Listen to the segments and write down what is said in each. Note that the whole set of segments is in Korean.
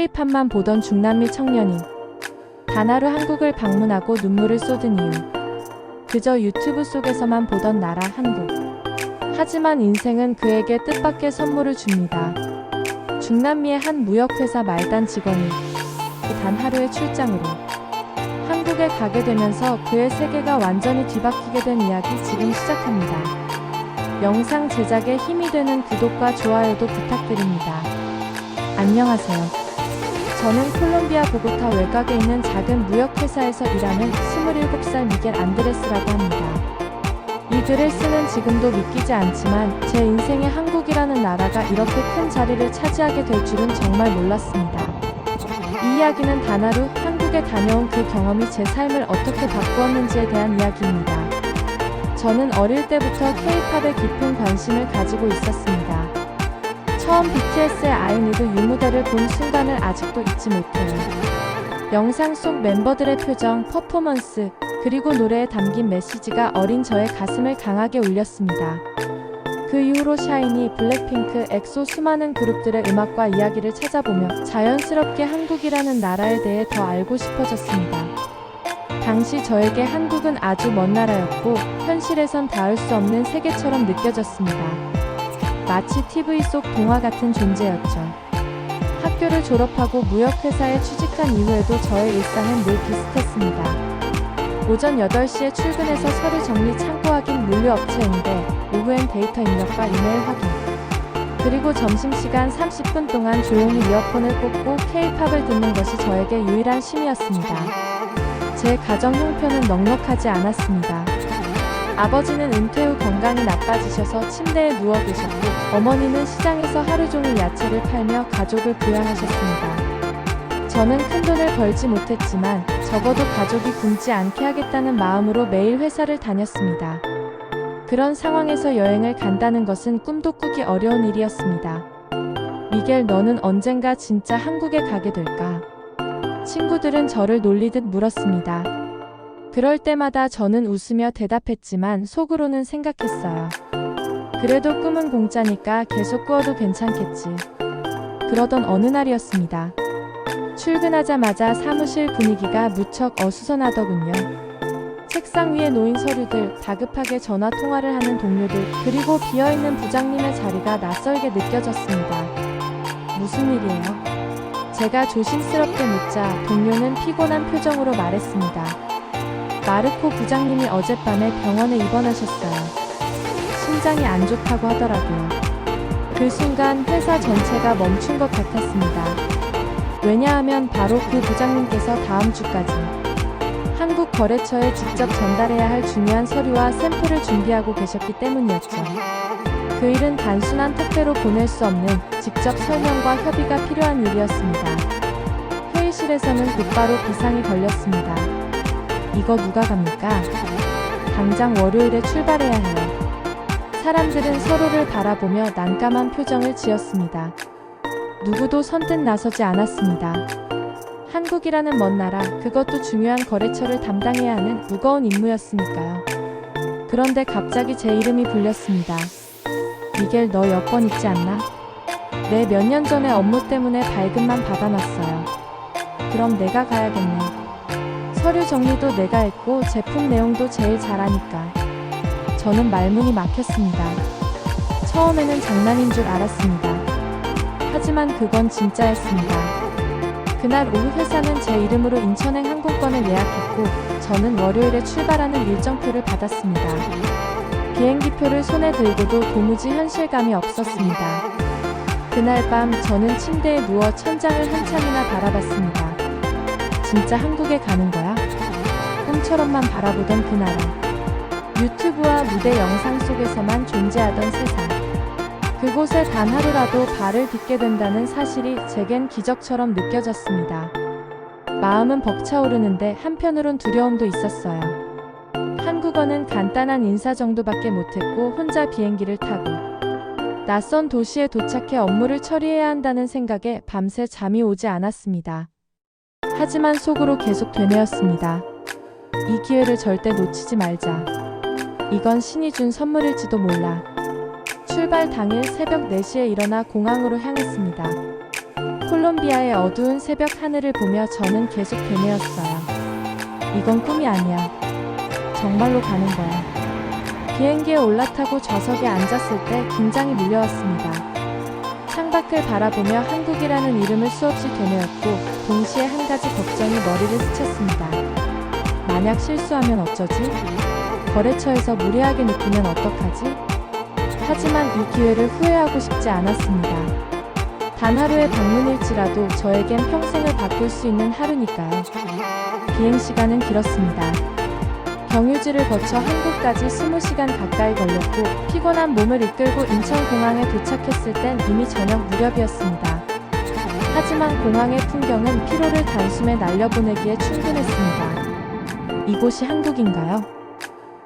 K-팝만 보던 중남미 청년이 단 하루 한국을 방문하고 눈물을 쏟은 이유. 그저 유튜브 속에서만 보던 나라 한국. 하지만 인생은 그에게 뜻밖의 선물을 줍니다. 중남미의 한 무역회사 말단 직원이 단 하루의 출장으로 한국에 가게 되면서 그의 세계가 완전히 뒤바뀌게 된 이야기 지금 시작합니다. 영상 제작에 힘이 되는 구독과 좋아요도 부탁드립니다. 안녕하세요. 저는 콜롬비아 보고타 외곽에 있는 작은 무역회사에서 일하는 27살 미겔 안드레스라고 합니다. 이 글을 쓰는 지금도 믿기지 않지만 제 인생에 한국이라는 나라가 이렇게 큰 자리를 차지하게 될 줄은 정말 몰랐습니다. 이 이야기는 단 하루 한국에 다녀온 그 경험이 제 삶을 어떻게 바꾸었는지에 대한 이야기입니다. 저는 어릴 때부터 K-팝에 깊은 관심을 가지고 있었습니다. 처음 BTS의 I Need You 무대를 본 순간을 아직도 잊지 못해요. 영상 속 멤버들의 표정, 퍼포먼스, 그리고 노래에 담긴 메시지가 어린 저의 가슴을 강하게 울렸습니다. 그 이후로 샤이니, 블랙핑크, 엑소 수많은 그룹들의 음악과 이야기를 찾아보며 자연스럽게 한국이라는 나라에 대해 더 알고 싶어졌습니다. 당시 저에게 한국은 아주 먼 나라였고 현실에선 닿을 수 없는 세계처럼 느껴졌습니다. 마치 TV 속 동화 같은 존재였죠. 학교를 졸업하고 무역회사에 취직한 이후에도 저의 일상은 늘 비슷했습니다. 오전 8시에 출근해서 서류 정리 창고 확인 물류업체 응대, 오후엔 데이터 입력과 이메일 확인. 그리고 점심시간 30분 동안 조용히 이어폰을 꽂고 K-팝을 듣는 것이 저에게 유일한 쉼이었습니다. 제 가정 형편은 넉넉하지 않았습니다. 아버지는 은퇴 후 건강이 나빠지셔서 침대에 누워 계셨고 어머니는 시장에서 하루 종일 야채를 팔며 가족을 부양하셨습니다. 저는 큰돈을 벌지 못했지만 적어도 가족이 굶지 않게 하겠다는 마음으로 매일 회사를 다녔습니다. 그런 상황에서 여행을 간다는 것은 꿈도 꾸기 어려운 일이었습니다. 미겔, 너는 언젠가 진짜 한국에 가게 될까? 친구들은 저를 놀리듯 물었습니다. 그럴 때마다 저는 웃으며 대답했지만 속으로는 생각했어요. 그래도 꿈은 공짜니까 계속 꾸어도 괜찮겠지. 그러던 어느 날이었습니다. 출근하자마자 사무실 분위기가 무척 어수선하더군요. 책상 위에 놓인 서류들, 다급하게 전화 통화를 하는 동료들, 그리고 비어있는 부장님의 자리가 낯설게 느껴졌습니다. 무슨 일이에요? 제가 조심스럽게 묻자 동료는 피곤한 표정으로 말했습니다. 마르코 부장님이 어젯밤에 병원에 입원하셨어요. 심장이 안 좋다고 하더라고요. 그 순간 회사 전체가 멈춘 것 같았습니다. 왜냐하면 바로 그 부장님께서 다음 주까지 한국 거래처에 직접 전달해야 할 중요한 서류와 샘플을 준비하고 계셨기 때문이었죠. 그 일은 단순한 택배로 보낼 수 없는 직접 설명과 협의가 필요한 일이었습니다. 회의실에서는 곧바로 비상이 걸렸습니다. 이거 누가 갑니까? 당장 월요일에 출발해야 해요. 사람들은 서로를 바라보며 난감한 표정을 지었습니다. 누구도 선뜻 나서지 않았습니다. 한국이라는 먼 나라, 그것도 중요한 거래처를 담당해야 하는 무거운 임무였으니까요. 그런데 갑자기 제 이름이 불렸습니다. 미겔, 너 여권 있지 않나? 네, 몇 년 전에 업무 때문에 발급만 받아놨어요. 그럼 내가 가야겠네. 서류 정리도 내가 했고 제품 내용도 제일 잘하니까. 저는 말문이 막혔습니다. 처음에는 장난인 줄 알았습니다. 하지만 그건 진짜였습니다. 그날 오후 회사는 제 이름으로 인천행 항공권을 예약했고 저는 월요일에 출발하는 일정표를 받았습니다. 비행기표를 손에 들고도 도무지 현실감이 없었습니다. 그날 밤 저는 침대에 누워 천장을 한참이나 바라봤습니다. 진짜 한국에 가는 거야? 꿈처럼만 바라보던 그 나라. 유튜브와 무대 영상 속에서만 존재하던 세상. 그곳에 단 하루라도 발을 딛게 된다는 사실이 제겐 기적처럼 느껴졌습니다. 마음은 벅차오르는데 한편으론 두려움도 있었어요. 한국어는 간단한 인사 정도밖에 못했고 혼자 비행기를 타고 낯선 도시에 도착해 업무를 처리해야 한다는 생각에 밤새 잠이 오지 않았습니다. 하지만 속으로 계속 되뇌었습니다. 이 기회를 절대 놓치지 말자. 이건 신이 준 선물일지도 몰라. 출발 당일 새벽 4시에 일어나 공항으로 향했습니다. 콜롬비아의 어두운 새벽 하늘을 보며 저는 계속 되뇌었어요. 이건 꿈이 아니야. 정말로 가는 거야. 비행기에 올라타고 좌석에 앉았을 때 긴장이 밀려왔습니다. 창밖을 바라보며 한국이라는 이름을 수없이 되뇌었고 동시에 한 가지 걱정이 머리를 스쳤습니다. 만약 실수하면 어쩌지? 거래처에서 무례하게 느끼면 어떡하지? 하지만 이 기회를 후회하고 싶지 않았습니다. 단 하루의 방문일지라도 저에겐 평생을 바꿀 수 있는 하루니까요. 비행시간은 길었습니다. 경유지를 거쳐 한국까지 20시간 가까이 걸렸고 피곤한 몸을 이끌고 인천공항에 도착했을 땐 이미 저녁 무렵이었습니다. 하지만 공항의 풍경은 피로를 단숨에 날려보내기에 충분했습니다. 이곳이 한국인가요?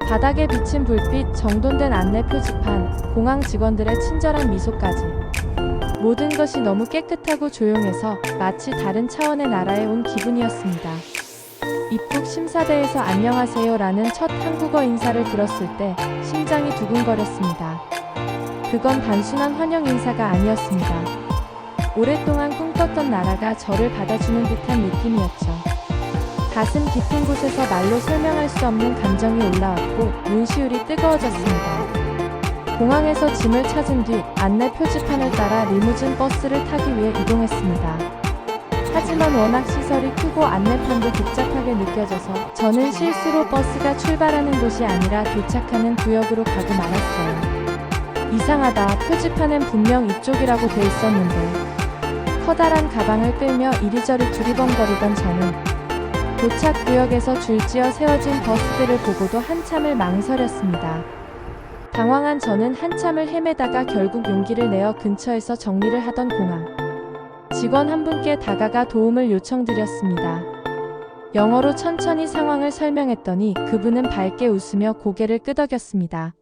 바닥에 비친 불빛, 정돈된 안내 표지판, 공항 직원들의 친절한 미소까지. 모든 것이 너무 깨끗하고 조용해서 마치 다른 차원의 나라에 온 기분이었습니다. 입국 심사대에서 안녕하세요라는 첫 한국어 인사를 들었을 때 심장이 두근거렸습니다. 그건 단순한 환영 인사가 아니었습니다. 오랫동안 꿈꿨던 나라가 저를 받아주는 듯한 느낌이었죠. 가슴 깊은 곳에서 말로 설명할 수 없는 감정이 올라왔고 눈시울이 뜨거워졌습니다. 공항에서 짐을 찾은 뒤 안내 표지판을 따라 리무진 버스를 타기 위해 이동했습니다. 하지만 워낙 시설이 크고 안내판도 복잡하게 느껴져서 저는 실수로 버스가 출발하는 곳이 아니라 도착하는 구역으로 가고 말았어요. 이상하다. 표지판엔 분명 이쪽이라고 돼 있었는데. 커다란 가방을 끌며 이리저리 두리번거리던 저는 도착 구역에서 줄지어 세워진 버스들을 보고도 한참을 망설였습니다. 당황한 저는 한참을 헤매다가 결국 용기를 내어 근처에서 정리를 하던 공항 직원 한 분께 다가가 도움을 요청드렸습니다. 영어로 천천히 상황을 설명했더니 그분은 밝게 웃으며 고개를 끄덕였습니다.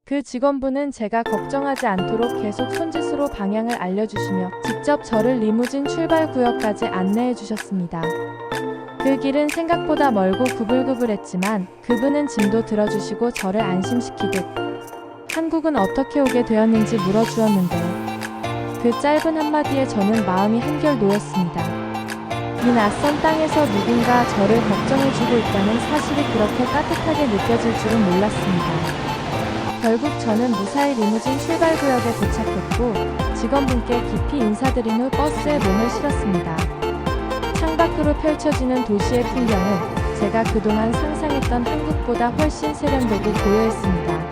그 직원분은 제가 걱정하지 않도록 계속 손짓으로 방향을 알려주시며 직접 저를 리무진 출발 구역까지 안내해 주셨습니다. 그 길은 생각보다 멀고 구불구불했지만 그분은 짐도 들어주시고 저를 안심시키듯 한국은 어떻게 오게 되었는지 물어주었는데 그 짧은 한마디에 저는 마음이 한결 놓였습니다. 이 낯선 땅에서 누군가 저를 걱정해주고 있다는 사실이 그렇게 따뜻하게 느껴질 줄은 몰랐습니다. 결국 저는 무사히 리무진 출발구역에 도착했고 직원분께 깊이 인사드린 후 버스에 몸을 실었습니다. 창밖으로 펼쳐지는 도시의 풍경은 제가 그동안 상상했던 한국보다 훨씬 세련되고 고요했습니다.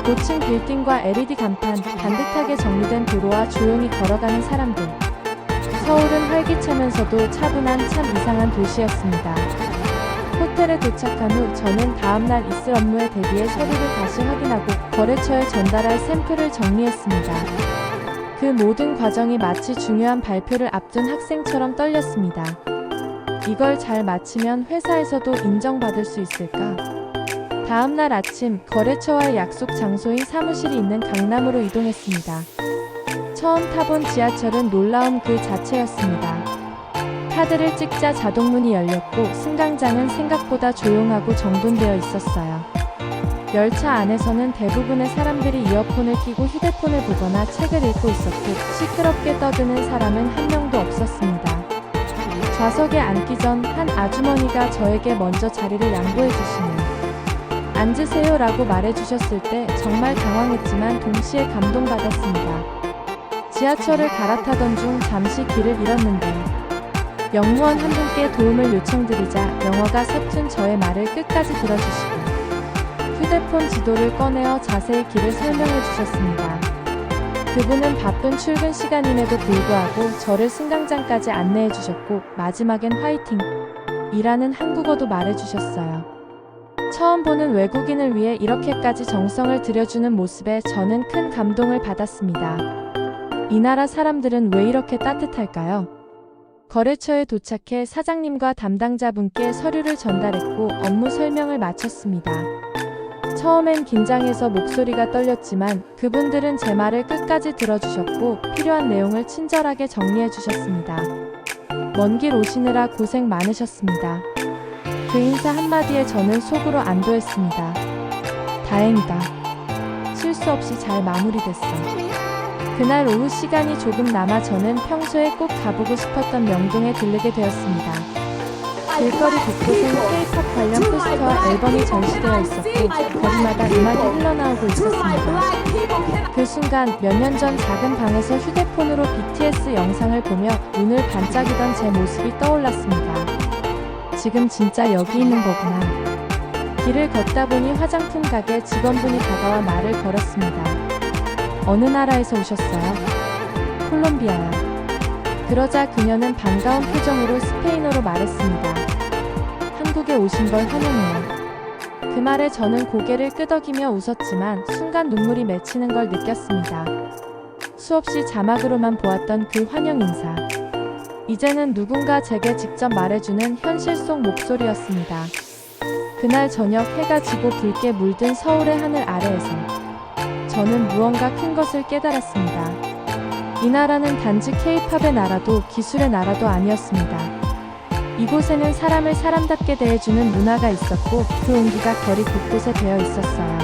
고층 빌딩과 LED 간판, 반듯하게 정리된 도로와 조용히 걸어가는 사람들. 서울은 활기차면서도 차분한 참 이상한 도시였습니다. 호텔에 도착한 후 저는 다음날 있을 업무에 대비해 서류를 다시 확인하고 거래처에 전달할 샘플을 정리했습니다. 그 모든 과정이 마치 중요한 발표를 앞둔 학생처럼 떨렸습니다. 이걸 잘 마치면 회사에서도 인정받을 수 있을까? 다음날 아침 거래처와의 약속 장소인 사무실이 있는 강남으로 이동했습니다. 처음 타본 지하철은 놀라움 그 자체였습니다. 카드를 찍자 자동문이 열렸고 승강장은 생각보다 조용하고 정돈되어 있었어요. 열차 안에서는 대부분의 사람들이 이어폰을 끼고 휴대폰을 보거나 책을 읽고 있었고 시끄럽게 떠드는 사람은 한 명도 없었습니다. 좌석에 앉기 전 한 아주머니가 저에게 먼저 자리를 양보해 주시며 앉으세요 라고 말해주셨을 때 정말 당황했지만 동시에 감동받았습니다. 지하철을 갈아타던 중 잠시 길을 잃었는데 영무원 한 분께 도움을 요청드리자 영어가 서툰 저의 말을 끝까지 들어주시고 휴대폰 지도를 꺼내어 자세히 길을 설명해 주셨습니다. 그분은 바쁜 출근 시간임에도 불구하고 저를 승강장까지 안내해 주셨고 마지막엔 화이팅! 이라는 한국어도 말해 주셨어요. 처음 보는 외국인을 위해 이렇게까지 정성을 들여주는 모습에 저는 큰 감동을 받았습니다. 이 나라 사람들은 왜 이렇게 따뜻할까요? 거래처에 도착해 사장님과 담당자분께 서류를 전달했고 업무 설명을 마쳤습니다. 처음엔 긴장해서 목소리가 떨렸지만 그분들은 제 말을 끝까지 들어주셨고 필요한 내용을 친절하게 정리해 주셨습니다. 먼 길 오시느라 고생 많으셨습니다. 그 인사 한마디에 저는 속으로 안도했습니다. 다행이다. 실수 없이 잘 마무리됐어. 그날 오후 시간이 조금 남아 저는 평소에 꼭 가보고 싶었던 명동에 들르게 되었습니다. 길거리 곳곳엔 K-pop 관련 포스터와 앨범이 전시되어 있었고 거리마다 음악이 흘러나오고 있었습니다. 그 순간 몇 년 전 작은 방에서 휴대폰으로 BTS 영상을 보며 눈을 반짝이던 제 모습이 떠올랐습니다. 지금 진짜 여기 있는 거구나. 길을 걷다 보니 화장품 가게 직원분이 다가와 말을 걸었습니다. 어느 나라에서 오셨어요? 콜롬비아요. 그러자 그녀는 반가운 표정으로 스페인어로 말했습니다. 한국에 오신 걸 환영해요. 그 말에 저는 고개를 끄덕이며 웃었지만 순간 눈물이 맺히는 걸 느꼈습니다. 수없이 자막으로만 보았던 그 환영 인사. 이제는 누군가 제게 직접 말해주는 현실 속 목소리였습니다. 그날 저녁 해가 지고 붉게 물든 서울의 하늘 아래에서 저는 무언가 큰 것을 깨달았습니다. 이 나라는 단지 K-팝의 나라도 기술의 나라도 아니었습니다. 이곳에는 사람을 사람답게 대해주는 문화가 있었고 그 온기가 거리 곳곳에 배어 있었어요.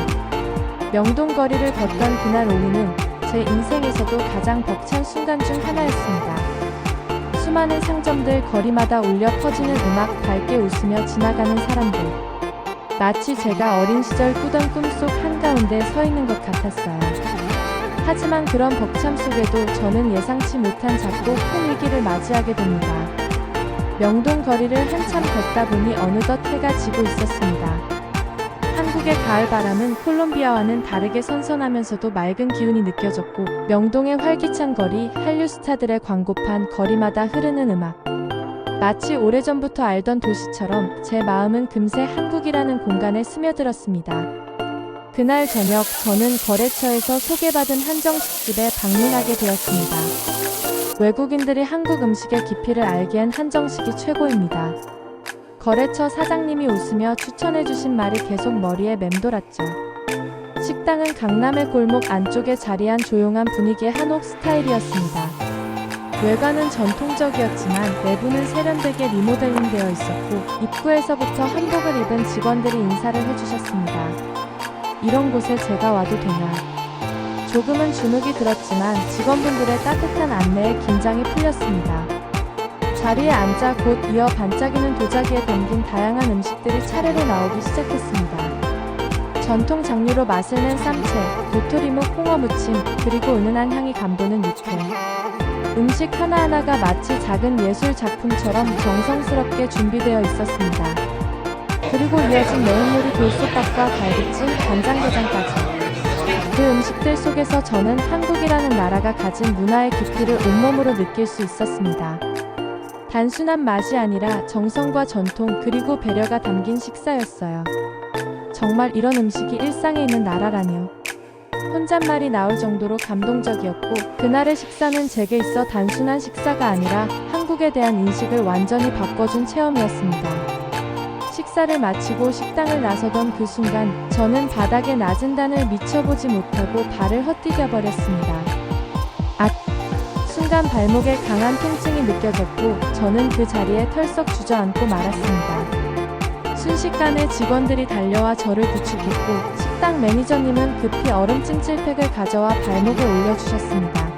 명동 거리를 걷던 그날 오후는 제 인생에서도 가장 벅찬 순간 중 하나였습니다. 수많은 상점들 거리마다 울려 퍼지는 음악, 밝게 웃으며 지나가는 사람들. 마치 제가 어린 시절 꾸던 꿈속 한가운데 서 있는 것 같았어요. 하지만 그런 벅참 속에도 저는 예상치 못한 작고 큰 위기를 맞이하게 됩니다. 명동 거리를 한참 걷다 보니 어느덧 해가 지고 있었습니다. 한국의 가을 바람은 콜롬비아와는 다르게 선선하면서도 맑은 기운이 느껴졌고 명동의 활기찬 거리, 한류 스타들의 광고판, 거리마다 흐르는 음악. 마치 오래전부터 알던 도시처럼 제 마음은 금세 한국이라는 공간에 스며들었습니다. 그날 저녁 저는 거래처에서 소개받은 한정식집에 방문하게 되었습니다. 외국인들이 한국 음식의 깊이를 알게 한 한정식이 최고입니다. 거래처 사장님이 웃으며 추천해주신 말이 계속 머리에 맴돌았죠. 식당은 강남의 골목 안쪽에 자리한 조용한 분위기의 한옥 스타일이었습니다. 외관은 전통적이었지만 내부는 세련되게 리모델링 되어 있었고 입구에서부터 한복을 입은 직원들이 인사를 해주셨습니다. 이런 곳에 제가 와도 되나? 조금은 주눅이 들었지만 직원분들의 따뜻한 안내에 긴장이 풀렸습니다. 자리에 앉자 곧 이어 반짝이는 도자기에 담긴 다양한 음식들이 차례로 나오기 시작했습니다. 전통 장류로 맛을 낸 쌈채, 도토리묵, 홍어무침, 그리고 은은한 향이 감도는 육회. 음식 하나하나가 마치 작은 예술 작품처럼 정성스럽게 준비되어 있었습니다. 그리고 이어진 메인 요리 돌솥밥과 갈비찜, 간장게장까지. 그 음식들 속에서 저는 한국이라는 나라가 가진 문화의 깊이를 온몸으로 느낄 수 있었습니다. 단순한 맛이 아니라 정성과 전통 그리고 배려가 담긴 식사였어요. 정말 이런 음식이 일상에 있는 나라라뇨. 혼잣말이 나올 정도로 감동적이었고 그날의 식사는 제게 있어 단순한 식사가 아니라 한국에 대한 인식을 완전히 바꿔준 체험이었습니다. 식사를 마치고 식당을 나서던 그 순간 저는 바닥에 낮은 단을 미쳐보지 못하고 발을 헛디뎌 버렸습니다. 순간 발목에 강한 통증이 느껴졌고 저는 그 자리에 털썩 주저앉고 말았습니다. 순식간에 직원들이 달려와 저를 부축했고 식당 매니저님은 급히 얼음 찜질팩을 가져와 발목에 올려주셨습니다.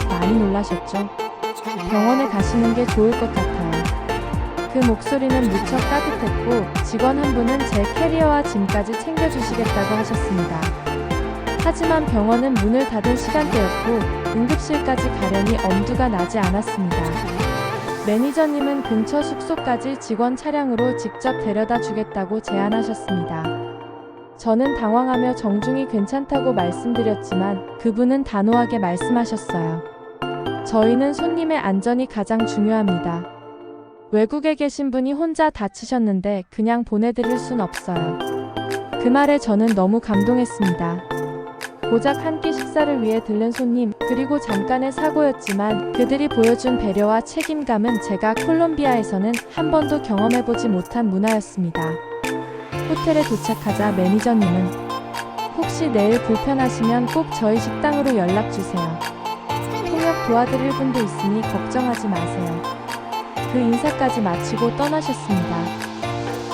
많이 놀라셨죠? 병원에 가시는 게 좋을 것 같아요. 그 목소리는 무척 따뜻했고 직원 한 분은 제 캐리어와 짐까지 챙겨주시겠다고 하셨습니다. 하지만 병원은 문을 닫은 시간대였고 응급실까지 가려니 엄두가 나지 않았습니다. 매니저님은 근처 숙소까지 직원 차량으로 직접 데려다 주겠다고 제안하셨습니다. 저는 당황하며 정중히 괜찮다고 말씀드렸지만 그분은 단호하게 말씀하셨어요. 저희는 손님의 안전이 가장 중요합니다. 외국에 계신 분이 혼자 다치셨는데 그냥 보내드릴 순 없어요. 그 말에 저는 너무 감동했습니다. 고작 한 끼 식사를 위해 들른 손님, 그리고 잠깐의 사고였지만 그들이 보여준 배려와 책임감은 제가 콜롬비아에서는 한 번도 경험해보지 못한 문화였습니다. 호텔에 도착하자 매니저님은 혹시 내일 불편하시면 꼭 저희 식당으로 연락주세요. 통역 도와드릴 분도 있으니 걱정하지 마세요. 그 인사까지 마치고 떠나셨습니다.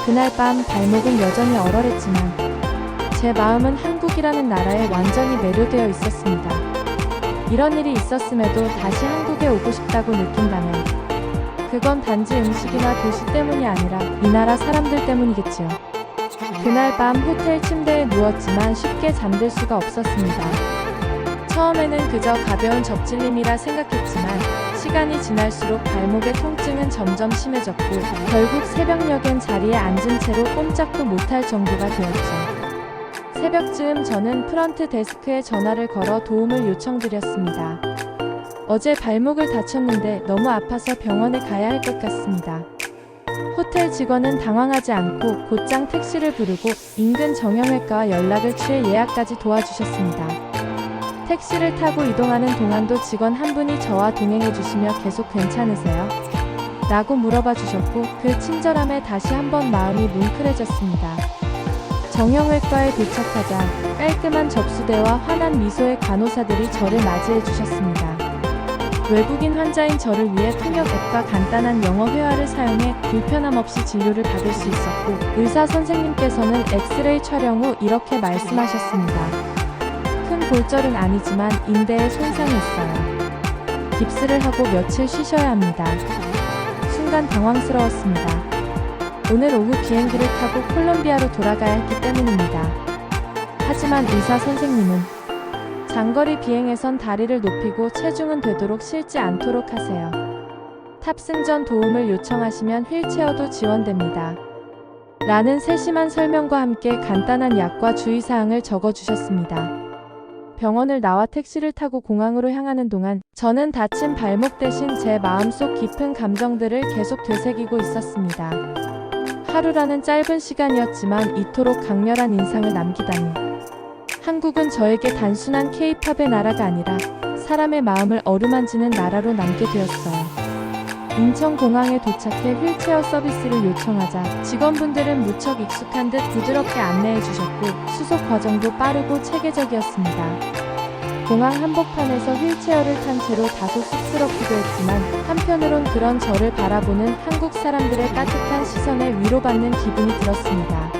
그날 밤 발목은 여전히 얼얼했지만 제 마음은 한국이라는 나라에 완전히 매료되어 있었습니다. 이런 일이 있었음에도 다시 한국에 오고 싶다고 느낀다면 그건 단지 음식이나 도시 때문이 아니라 이 나라 사람들 때문이겠지요. 그날 밤 호텔 침대에 누웠지만 쉽게 잠들 수가 없었습니다. 처음에는 그저 가벼운 접질림이라 생각했지만 시간이 지날수록 발목의 통증은 점점 심해졌고 결국 새벽녘엔 자리에 앉은 채로 꼼짝도 못할 정도가 되었죠. 새벽쯤 저는 프런트 데스크에 전화를 걸어 도움을 요청드렸습니다. 어제 발목을 다쳤는데 너무 아파서 병원에 가야 할 것 같습니다. 호텔 직원은 당황하지 않고 곧장 택시를 부르고 인근 정형외과와 연락을 취해 예약까지 도와주셨습니다. 택시를 타고 이동하는 동안도 직원 한 분이 저와 동행해 주시며 계속 괜찮으세요? 라고 물어봐 주셨고 그 친절함에 다시 한번 마음이 뭉클해졌습니다. 정형외과에 도착하자 깔끔한 접수대와 환한 미소의 간호사들이 저를 맞이해 주셨습니다. 외국인 환자인 저를 위해 통역 앱과 간단한 영어 회화를 사용해 불편함 없이 진료를 받을 수 있었고 의사 선생님께서는 엑스레이 촬영 후 이렇게 말씀하셨습니다. 큰 골절은 아니지만 인대에 손상이 있어요. 깁스를 하고 며칠 쉬셔야 합니다. 순간 당황스러웠습니다. 오늘 오후 비행기를 타고 콜롬비아로 돌아가야 했기 때문입니다. 하지만 의사 선생님은 장거리 비행에선 다리를 높이고 체중은 되도록 실지 않도록 하세요. 탑승 전 도움을 요청하시면 휠체어도 지원됩니다. 라는 세심한 설명과 함께 간단한 약과 주의사항을 적어주셨습니다. 병원을 나와 택시를 타고 공항으로 향하는 동안 저는 다친 발목 대신 제 마음속 깊은 감정들을 계속 되새기고 있었습니다. 하루라는 짧은 시간이었지만 이토록 강렬한 인상을 남기다니. 한국은 저에게 단순한 K-팝의 나라가 아니라 사람의 마음을 어루만지는 나라로 남게 되었어요. 인천공항에 도착해 휠체어 서비스를 요청하자 직원분들은 무척 익숙한 듯 부드럽게 안내해 주셨고 수속 과정도 빠르고 체계적이었습니다. 공항 한복판에서 휠체어를 탄 채로 다소 쑥스럽기도 했지만 한편으론 그런 저를 바라보는 한국 사람들의 따뜻한 시선에 위로받는 기분이 들었습니다.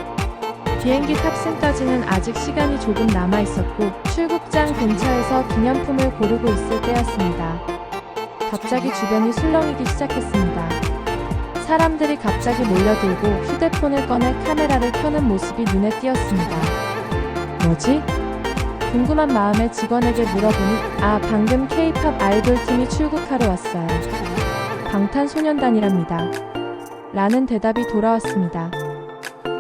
비행기 탑승까지는 아직 시간이 조금 남아 있었고 출국장 근처에서 기념품을 고르고 있을 때였습니다. 갑자기 주변이 술렁이기 시작했습니다. 사람들이 갑자기 몰려들고 휴대폰을 꺼내 카메라를 켜는 모습이 눈에 띄었습니다. 뭐지? 궁금한 마음에 직원에게 물어보니 방금 K-팝 아이돌팀이 출국하러 왔어요. 방탄소년단이랍니다. 라는 대답이 돌아왔습니다.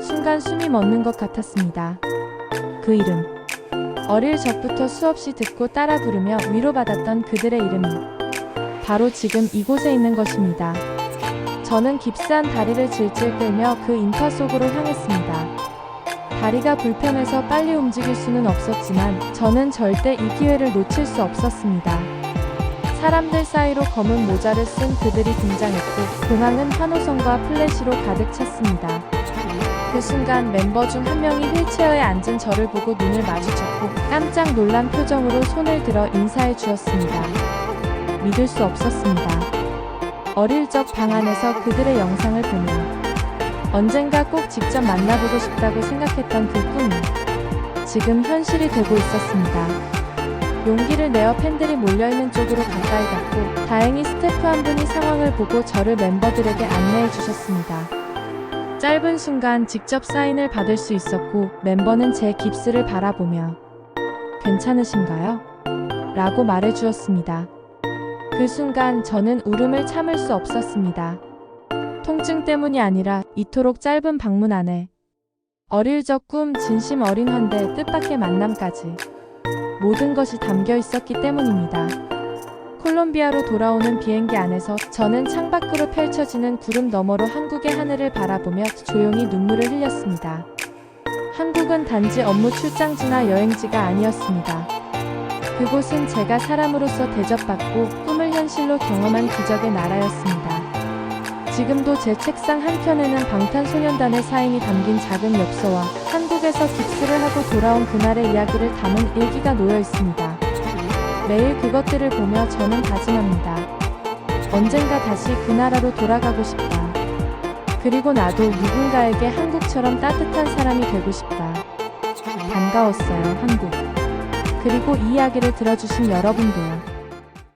순간 숨이 멎는 것 같았습니다. 그 이름. 어릴 적부터 수없이 듣고 따라 부르며 위로받았던 그들의 이름이 바로 지금 이곳에 있는 것입니다. 저는 깁스한 다리를 질질 끌며 그 인파 속으로 향했습니다. 다리가 불편해서 빨리 움직일 수는 없었지만 저는 절대 이 기회를 놓칠 수 없었습니다. 사람들 사이로 검은 모자를 쓴 그들이 등장했고 공항은 환호성과 플래시로 가득 찼습니다. 그 순간 멤버 중 한 명이 휠체어에 앉은 저를 보고 눈을 마주쳤고 깜짝 놀란 표정으로 손을 들어 인사해 주었습니다. 믿을 수 없었습니다. 어릴 적 방 안에서 그들의 영상을 보며 언젠가 꼭 직접 만나보고 싶다고 생각했던 그 꿈이 지금 현실이 되고 있었습니다. 용기를 내어 팬들이 몰려있는 쪽으로 가까이 갔고 다행히 스태프 한 분이 상황을 보고 저를 멤버들에게 안내해 주셨습니다. 짧은 순간 직접 사인을 받을 수 있었고 멤버는 제 깁스를 바라보며 괜찮으신가요? 라고 말해 주었습니다. 그 순간 저는 울음을 참을 수 없었습니다. 통증 때문이 아니라 이토록 짧은 방문 안에 어릴 적 꿈, 진심 어린 환대, 뜻밖의 만남까지 모든 것이 담겨 있었기 때문입니다. 콜롬비아로 돌아오는 비행기 안에서 저는 창밖으로 펼쳐지는 구름 너머로 한국의 하늘을 바라보며 조용히 눈물을 흘렸습니다. 한국은 단지 업무 출장지나 여행지가 아니었습니다. 그곳은 제가 사람으로서 대접받고 꿈을 현실로 경험한 기적의 나라였습니다. 지금도 제 책상 한켠에는 방탄소년단의 사인이 담긴 작은 엽서와 한국에서 깁스를 하고 돌아온 그날의 이야기를 담은 일기가 놓여 있습니다. 매일 그것들을 보며 저는 다짐합니다. 언젠가 다시 그 나라로 돌아가고 싶다. 그리고 나도 누군가에게 한국처럼 따뜻한 사람이 되고 싶다. 반가웠어요, 한국. 그리고 이 이야기를 들어주신 여러분도요.